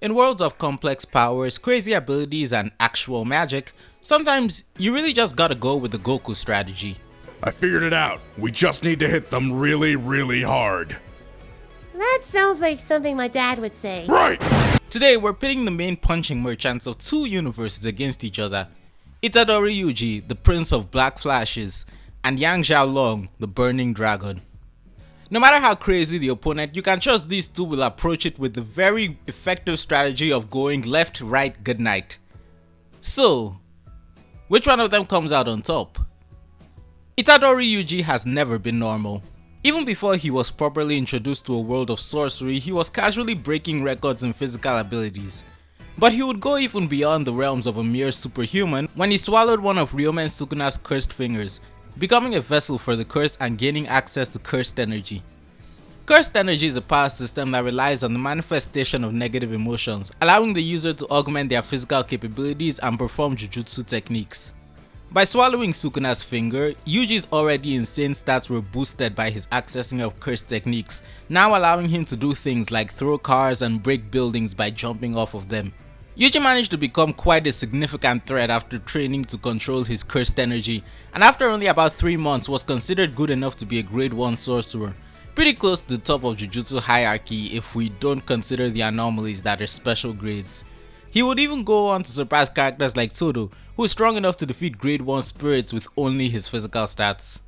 In worlds of complex powers, crazy abilities, and actual magic, sometimes you really just gotta go with the Goku strategy. I figured it out. We just need to hit them really, really hard. That sounds like something my dad would say. Right! Today, we're pitting the main punching merchants of two universes against each other. Itadori Yuji, the Prince of Black Flashes, and Xiao Long, the Burning Dragon. No matter how crazy the opponent, you can trust these two will approach it with the very effective strategy of going left, right, good night. So, which one of them comes out on top? Itadori Yuji has never been normal. Even before he was properly introduced to a world of sorcery, he was casually breaking records in physical abilities. But he would go even beyond the realms of a mere superhuman when he swallowed one of Ryomen Sukuna's cursed fingers, becoming a vessel for the cursed and gaining access to cursed energy. Cursed energy is a power system that relies on the manifestation of negative emotions, allowing the user to augment their physical capabilities and perform jujutsu techniques. By swallowing Sukuna's finger, Yuji's already insane stats were boosted by his accessing of cursed techniques, now allowing him to do things like throw cars and break buildings by jumping off of them. Yuji managed to become quite a significant threat after training to control his cursed energy, and after only about 3 months was considered good enough to be a grade 1 sorcerer, pretty close to the top of Jujutsu hierarchy if we don't consider the anomalies that are special grades. He would even go on to surpass characters like Todo, who is strong enough to defeat grade 1 spirits with only his physical stats.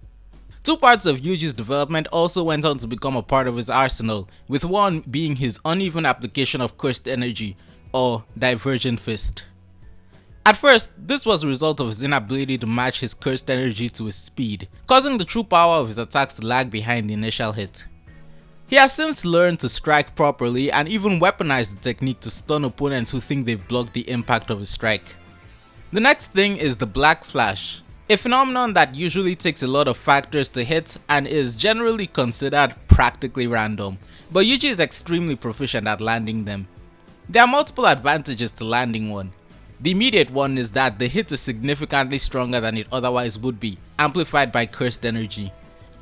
Two parts of Yuji's development also went on to become a part of his arsenal, with one being his uneven application of cursed energy, or Divergent Fist. At first, this was a result of his inability to match his cursed energy to his speed, causing the true power of his attacks to lag behind the initial hit. He has since learned to strike properly and even weaponized the technique to stun opponents who think they've blocked the impact of his strike. The next thing is the Black Flash, a phenomenon that usually takes a lot of factors to hit and is generally considered practically random, but Yuji is extremely proficient at landing them. There are multiple advantages to landing one. The immediate one is that the hit is significantly stronger than it otherwise would be, amplified by cursed energy.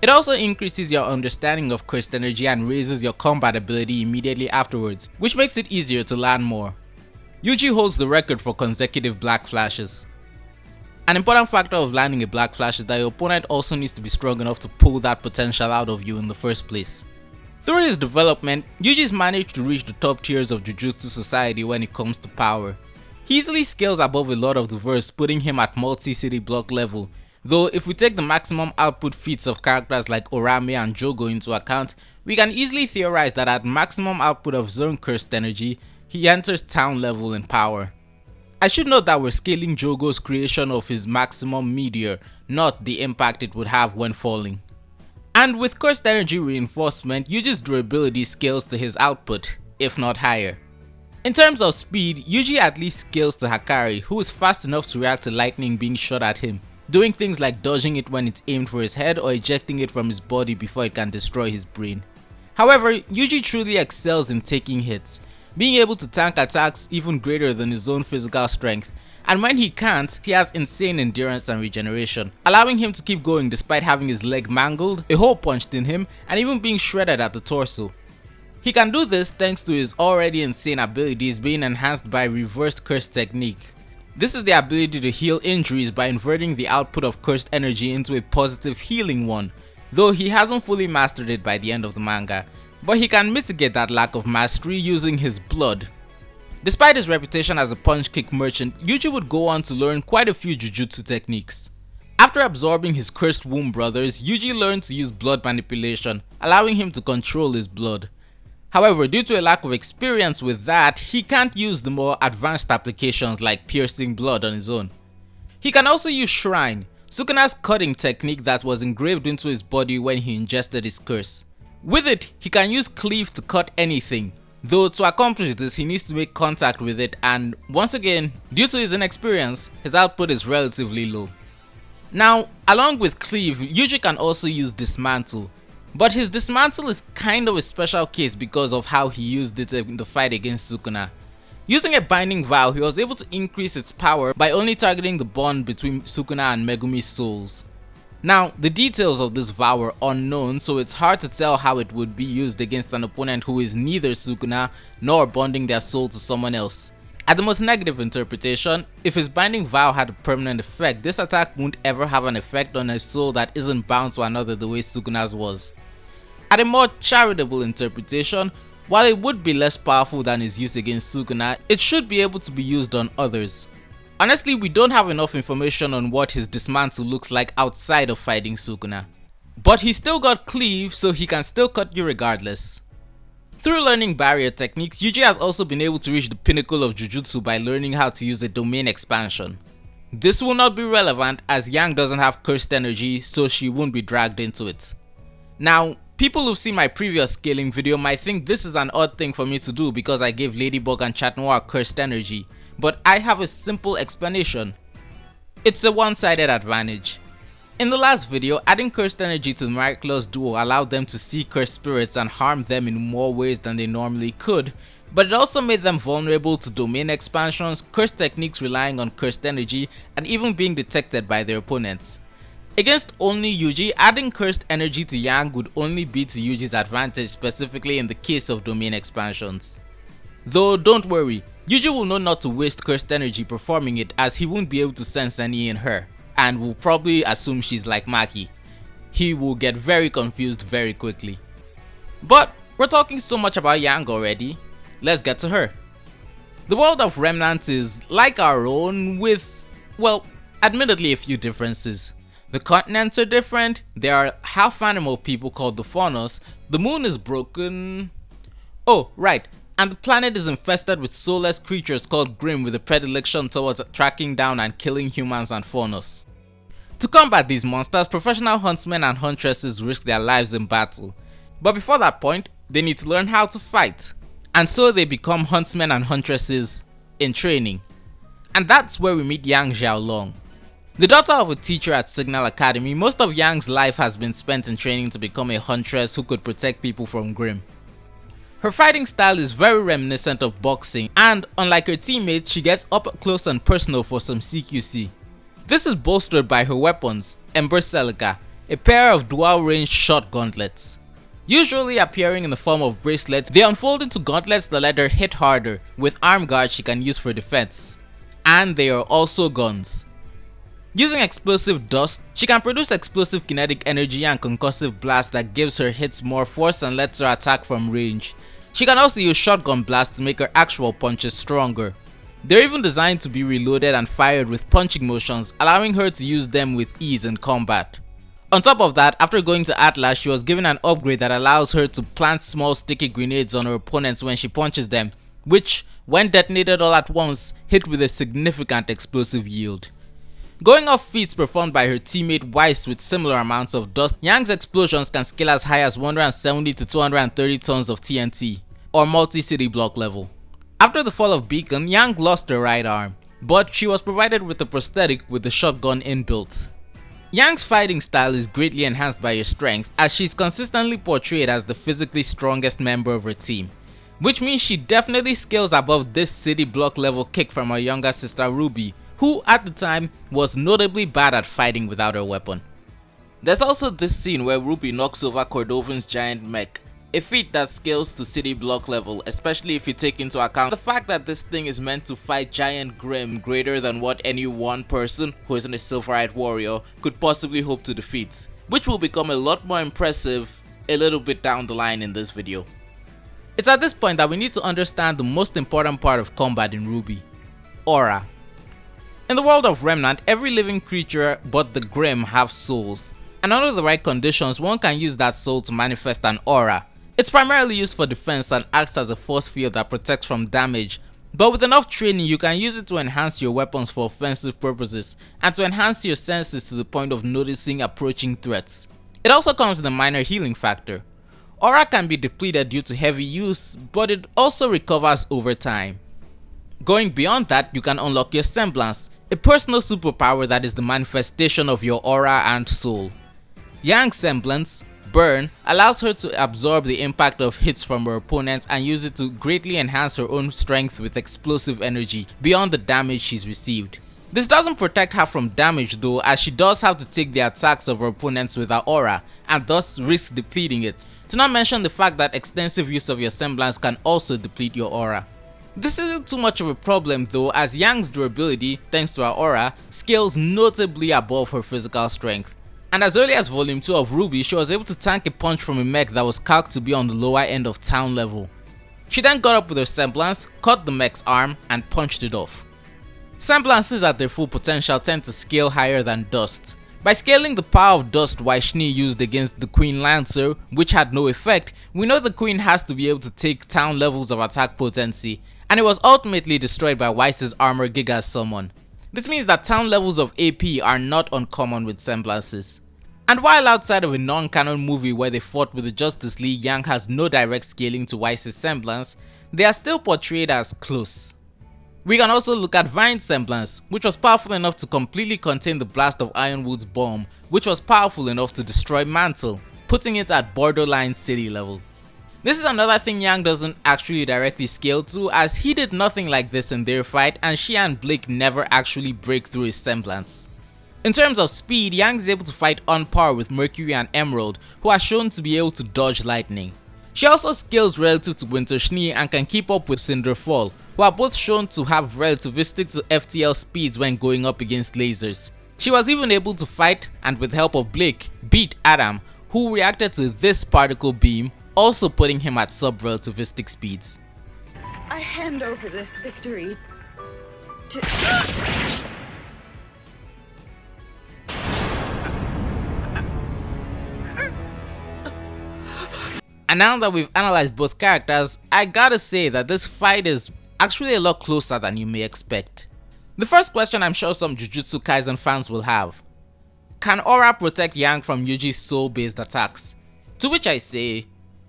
It also increases your understanding of cursed energy and raises your combat ability immediately afterwards, which makes it easier to land more. Yuji holds the record for consecutive Black Flashes. An important factor of landing a Black Flash is that your opponent also needs to be strong enough to pull that potential out of you in the first place. Through his development, Yuji's managed to reach the top tiers of Jujutsu society when it comes to power. He easily scales above a lot of the verse, putting him at multi-city block level, though if we take the maximum output feats of characters like Orame and Jogo into account, we can easily theorize that at maximum output of his own cursed energy, he enters town level in power. I should note that we're scaling Jogo's creation of his maximum meteor, not the impact it would have when falling. And with cursed energy reinforcement, Yuji's durability scales to his output, if not higher. In terms of speed, Yuji at least scales to Hakari, who is fast enough to react to lightning being shot at him, doing things like dodging it when it's aimed for his head or ejecting it from his body before it can destroy his brain. However, Yuji truly excels in taking hits, being able to tank attacks even greater than his own physical strength, and when he can't, he has insane endurance and regeneration, allowing him to keep going despite having his leg mangled, a hole punched in him, and even being shredded at the torso. He can do this thanks to his already insane abilities being enhanced by reverse curse technique. This is the ability to heal injuries by inverting the output of cursed energy into a positive healing one, though he hasn't fully mastered it by the end of the manga, but he can mitigate that lack of mastery using his blood. Despite his reputation as a punch-kick merchant, Yuji would go on to learn quite a few jujutsu techniques. After absorbing his cursed womb brothers, Yuji learned to use blood manipulation, allowing him to control his blood. However, due to a lack of experience with that, he can't use the more advanced applications like piercing blood on his own. He can also use Shrine, Sukuna's cutting technique that was engraved into his body when he ingested his curse. With it, he can use Cleave to cut anything, though to accomplish this he needs to make contact with it, and once again, due to his inexperience, his output is relatively low. Now, along with Cleave, Yuji can also use Dismantle, but his Dismantle is kind of a special case because of how he used it in the fight against Sukuna. Using a Binding Vow, he was able to increase its power by only targeting the bond between Sukuna and Megumi's souls. Now, the details of this vow are unknown, so it's hard to tell how it would be used against an opponent who is neither Sukuna nor bonding their soul to someone else. At the most negative interpretation, if his binding vow had a permanent effect, this attack won't ever have an effect on a soul that isn't bound to another the way Sukuna's was. At a more charitable interpretation, while it would be less powerful than his use against Sukuna, it should be able to be used on others. Honestly, we don't have enough information on what his dismantle looks like outside of fighting Sukuna. But he still got cleave, so he can still cut you regardless. Through learning barrier techniques, Yuji has also been able to reach the pinnacle of Jujutsu by learning how to use a domain expansion. This will not be relevant as Yang doesn't have cursed energy, so she won't be dragged into it. Now, people who've seen my previous scaling video might think this is an odd thing for me to do because I gave Ladybug and Chat Noir cursed energy, but I have a simple explanation. It's a one-sided advantage. In the last video, adding cursed energy to the miraculous duo allowed them to see cursed spirits and harm them in more ways than they normally could, but it also made them vulnerable to domain expansions, cursed techniques relying on cursed energy, and even being detected by their opponents. Against only Yuji, adding cursed energy to Yang would only be to Yuji's advantage, specifically in the case of domain expansions. Though don't worry, Yuji will know not to waste cursed energy performing it as he won't be able to sense any in her, and will probably assume she's like Maki. He will get very confused very quickly. But we're talking so much about Yang already, let's get to her. The world of Remnant is like our own with, well, admittedly a few differences. The continents are different, there are half animal people called the Faunos, the moon is broken... Oh, right. And the planet is infested with soulless creatures called Grimm with a predilection towards tracking down and killing humans and faunos. To combat these monsters, professional huntsmen and huntresses risk their lives in battle. But before that point, they need to learn how to fight. And so they become huntsmen and huntresses in training. And that's where we meet Yang Xiao Long. The daughter of a teacher at Signal Academy, most of Yang's life has been spent in training to become a huntress who could protect people from Grimm. Her fighting style is very reminiscent of boxing, and unlike her teammates, she gets up close and personal for some CQC. This is bolstered by her weapons, Ember Celica, a pair of dual-range short gauntlets. Usually appearing in the form of bracelets, they unfold into gauntlets that let her hit harder, with arm guards she can use for defense. And they are also guns. Using explosive dust, she can produce explosive kinetic energy and concussive blast that gives her hits more force and lets her attack from range. She can also use shotgun blasts to make her actual punches stronger. They're even designed to be reloaded and fired with punching motions, allowing her to use them with ease in combat. On top of that, after going to Atlas, she was given an upgrade that allows her to plant small sticky grenades on her opponents when she punches them, which, when detonated all at once, hit with a significant explosive yield. Going off feats performed by her teammate Weiss with similar amounts of dust, Yang's explosions can scale as high as 170 to 230 tons of TNT, or multi-city block level. After the fall of Beacon, Yang lost her right arm, but she was provided with a prosthetic with the shotgun inbuilt. Yang's fighting style is greatly enhanced by her strength, as she's consistently portrayed as the physically strongest member of her team, which means she definitely scales above this city block level kick from her younger sister Ruby, who at the time was notably bad at fighting without her weapon. There's also this scene where Ruby knocks over Cordovan's giant mech, a feat that scales to city block level, especially if you take into account the fact that this thing is meant to fight giant Grimm greater than what any one person who isn't a Silverite warrior could possibly hope to defeat, which will become a lot more impressive a little bit down the line in this video. It's at this point that we need to understand the most important part of combat in Ruby: aura. In the world of Remnant, every living creature but the Grimm have souls, and under the right conditions one can use that soul to manifest an aura. It's primarily used for defense and acts as a force field that protects from damage, but with enough training you can use it to enhance your weapons for offensive purposes and to enhance your senses to the point of noticing approaching threats. It also comes with a minor healing factor. Aura can be depleted due to heavy use, but it also recovers over time. Going beyond that, you can unlock your semblance, a personal superpower that is the manifestation of your aura and soul. Yang's semblance, Burn, allows her to absorb the impact of hits from her opponents and use it to greatly enhance her own strength with explosive energy beyond the damage she's received. This doesn't protect her from damage though, as she does have to take the attacks of her opponents with her aura, and thus risk depleting it, to not mention the fact that extensive use of your semblance can also deplete your aura. This isn't too much of a problem though, as Yang's durability, thanks to her aura, scales notably above her physical strength. And as early as volume 2 of Ruby, she was able to tank a punch from a mech that was calced to be on the lower end of town level. She then got up with her semblance, cut the mech's arm, and punched it off. Semblances at their full potential tend to scale higher than dust. By scaling the power of dust Waishni used against the Queen Lancer, which had no effect, we know the Queen has to be able to take town levels of attack potency, and it was ultimately destroyed by Weiss's armor Giga's summon. This means that town levels of AP are not uncommon with semblances. And while outside of a non-canon movie where they fought with the Justice League, Yang has no direct scaling to Weiss's semblance, they are still portrayed as close. We can also look at Vine's semblance, which was powerful enough to completely contain the blast of Ironwood's bomb, which was powerful enough to destroy Mantle, putting it at borderline city level. This is another thing Yang doesn't actually directly scale to, as he did nothing like this in their fight and she and Blake never actually break through his semblance. In terms of speed, Yang is able to fight on par with Mercury and Emerald, who are shown to be able to dodge lightning. She also scales relative to Winter Schnee and can keep up with Cinderfall, who are both shown to have relativistic to FTL speeds when going up against lasers. She was even able to fight, and with help of Blake, beat Adam, who reacted to this particle beam, also putting him at sub-relativistic speeds. I hand over this victory to... And now that we've analyzed both characters, I gotta say that this fight is actually a lot closer than you may expect. The first question I'm sure some Jujutsu Kaisen fans will have: can aura protect Yang from Yuji's soul-based attacks? To which I say,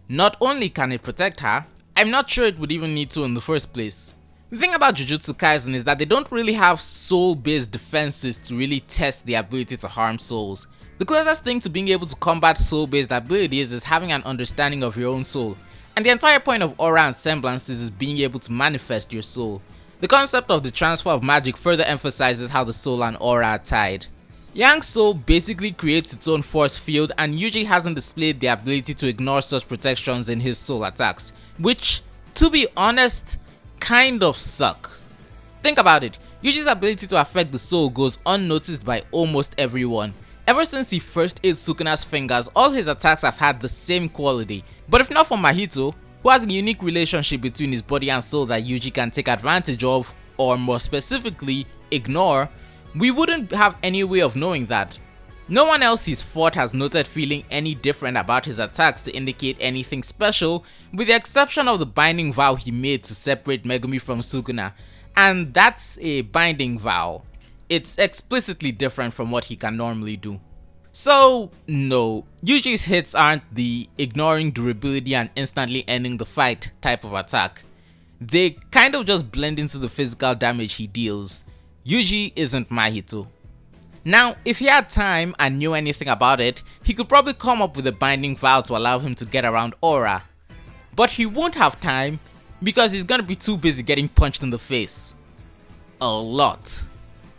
not only can it protect her, I'm not sure it would even need to in the first place. The thing about Jujutsu Kaisen is that they don't really have soul-based defenses to really test the ability to harm souls. The closest thing to being able to combat soul-based abilities is having an understanding of your own soul, and the entire point of aura and semblances is being able to manifest your soul. The concept of the transfer of magic further emphasizes how the soul and aura are tied. Yang's soul basically creates its own force field, and Yuji hasn't displayed the ability to ignore such protections in his soul attacks, which, to be honest, kind of suck. Think about it, Yuji's ability to affect the soul goes unnoticed by almost everyone. Ever since he first ate Sukuna's fingers, all his attacks have had the same quality, but if not for Mahito, who has a unique relationship between his body and soul that Yuji can take advantage of, or more specifically, ignore, we wouldn't have any way of knowing that. No one else he's fought has noted feeling any different about his attacks to indicate anything special, with the exception of the binding vow he made to separate Megumi from Sukuna, and that's a binding vow. It's explicitly different from what he can normally do. So no, Yuji's hits aren't the ignoring durability and instantly ending the fight type of attack. They kind of just blend into the physical damage he deals. Yuji isn't Mahito. Now, if he had time and knew anything about it, he could probably come up with a binding vow to allow him to get around aura. But he won't have time because he's gonna be too busy getting punched in the face. A lot.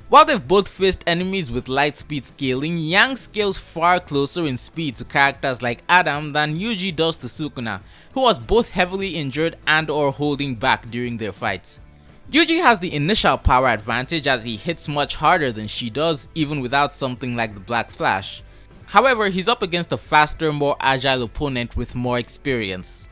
While they've both faced enemies with light speed scaling, Yang scales far closer in speed to characters like Adam than Yuji does to Sukuna, who was both heavily injured and or holding back during their fights. Yuji has the initial power advantage as he hits much harder than she does even without something like the Black Flash. However, he's up against a faster, more agile opponent with more experience.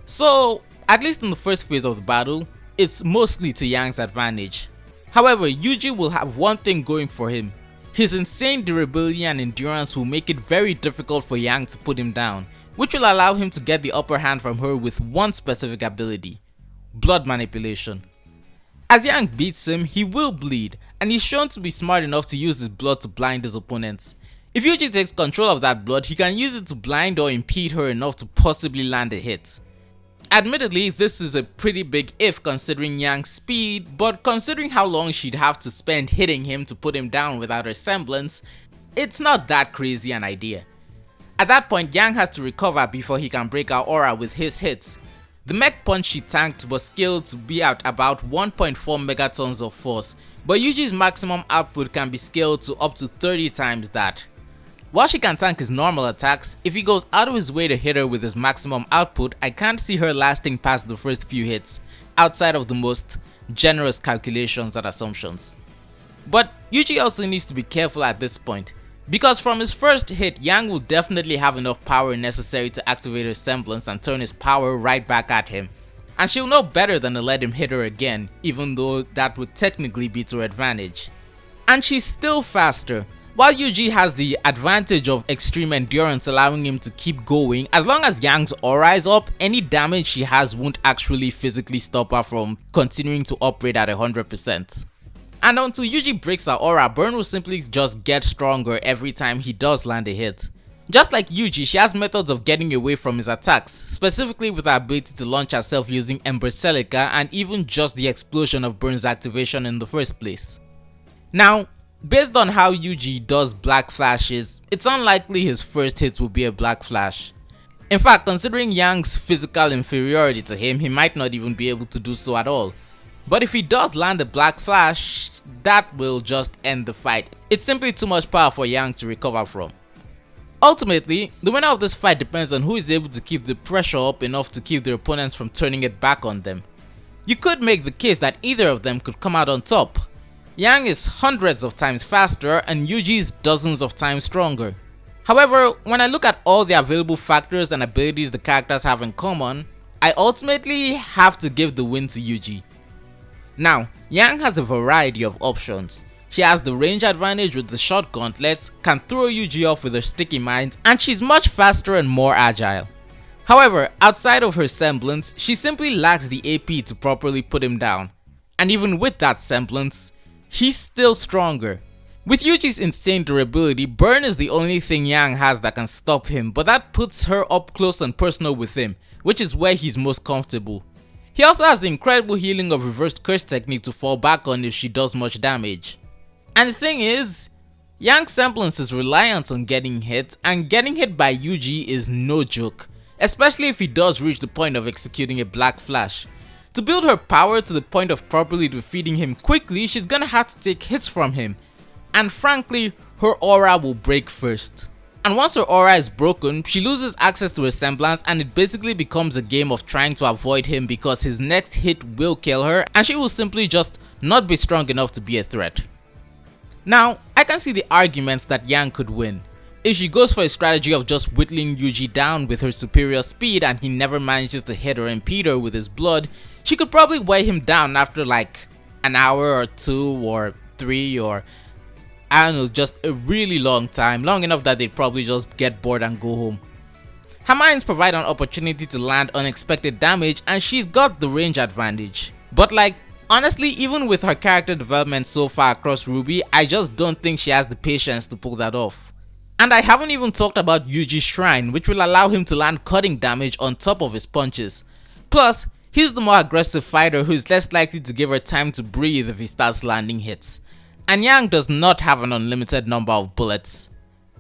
So, at least in the first phase of the battle, it's mostly to Yang's advantage. However, Yuji will have one thing going for him. His insane durability and endurance will make it very difficult for Yang to put him down, which will allow him to get the upper hand from her with one specific ability: blood manipulation. As Yang beats him, he will bleed, and he's shown to be smart enough to use his blood to blind his opponents. If Yuji takes control of that blood, he can use it to blind or impede her enough to possibly land a hit. Admittedly, this is a pretty big if considering Yang's speed, but considering how long she'd have to spend hitting him to put him down without her semblance, it's not that crazy an idea. At that point, Yang has to recover before he can break her aura with his hits. The mech punch she tanked was scaled to be at about 1.4 megatons of force, but Yuji's maximum output can be scaled to up to 30 times that. While she can tank his normal attacks, if he goes out of his way to hit her with his maximum output, I can't see her lasting past the first few hits, outside of the most generous calculations and assumptions. But Yuji also needs to be careful at this point, because from his first hit, Yang will definitely have enough power necessary to activate her semblance and turn his power right back at him. And she'll know better than to let him hit her again, even though that would technically be to her advantage. And she's still faster. While Yuji has the advantage of extreme endurance allowing him to keep going, as long as Yang's aura is up, any damage she has won't actually physically stop her from continuing to operate at 100%. And until Yuji breaks her aura, Burn will simply just get stronger every time he does land a hit. Just like Yuji, she has methods of getting away from his attacks, specifically with her ability to launch herself using Ember Celica and even just the explosion of Burn's activation in the first place. Now, based on how Yuji does black flashes, it's unlikely his first hits will be a black flash. In fact, considering Yang's physical inferiority to him, he might not even be able to do so at all. But if he does land a black flash, that will just end the fight. It's simply too much power for Yang to recover from. Ultimately, the winner of this fight depends on who is able to keep the pressure up enough to keep their opponents from turning it back on them. You could make the case that either of them could come out on top. Yang is hundreds of times faster and Yuji is dozens of times stronger. However, when I look at all the available factors and abilities the characters have in common, I ultimately have to give the win to Yuji. Now, Yang has a variety of options. She has the range advantage with the short gauntlets, can throw Yuji off with her sticky mines, and she's much faster and more agile. However, outside of her semblance, she simply lacks the AP to properly put him down. And even with that semblance, he's still stronger. With Yuji's insane durability, Burn is the only thing Yang has that can stop him, but that puts her up close and personal with him, which is where he's most comfortable. He also has the incredible healing of reversed curse technique to fall back on if she does much damage. And the thing is, Yang's semblance is reliant on getting hit, and getting hit by Yuji is no joke, especially if he does reach the point of executing a black flash. To build her power to the point of properly defeating him quickly, she's gonna have to take hits from him, and frankly, her aura will break first. And once her aura is broken, she loses access to her semblance and it basically becomes a game of trying to avoid him because his next hit will kill her and she will simply just not be strong enough to be a threat. Now, I can see the arguments that Yang could win. If she goes for a strategy of just whittling Yuji down with her superior speed and he never manages to hit or impede her with his blood, she could probably weigh him down after like an hour or 2 or 3 or I don't know, just a really long time, long enough that they'd probably just get bored and go home. Her mines provide an opportunity to land unexpected damage and she's got the range advantage. But like, honestly, even with her character development so far across RWBY, I just don't think she has the patience to pull that off. And I haven't even talked about Yuji's Shrine, which will allow him to land cutting damage on top of his punches. Plus, he's the more aggressive fighter who is less likely to give her time to breathe if he starts landing hits. And Yang does not have an unlimited number of bullets.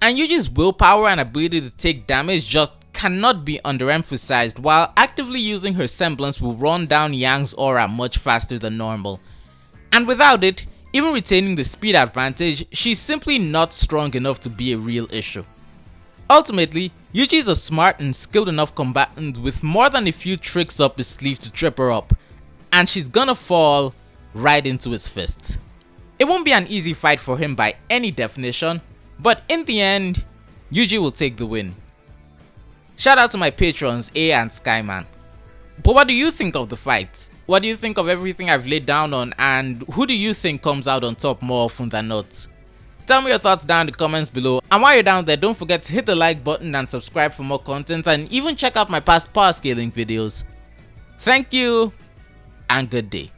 And Yuji's willpower and ability to take damage just cannot be underemphasized, while actively using her semblance will run down Yang's aura much faster than normal. And without it, even retaining the speed advantage, she's simply not strong enough to be a real issue. Ultimately, Yuji is a smart and skilled enough combatant with more than a few tricks up his sleeve to trip her up, and she's gonna fall right into his fist. It won't be an easy fight for him by any definition, but in the end, Yuji will take the win. Shout out to my patrons A and Skyman. But what do you think of the fight? What do you think of everything I've laid down on, and who do you think comes out on top more often than not? Tell me your thoughts down in the comments below, and while you're down there, don't forget to hit the like button and subscribe for more content, and even check out my past power scaling videos. Thank you, and good day.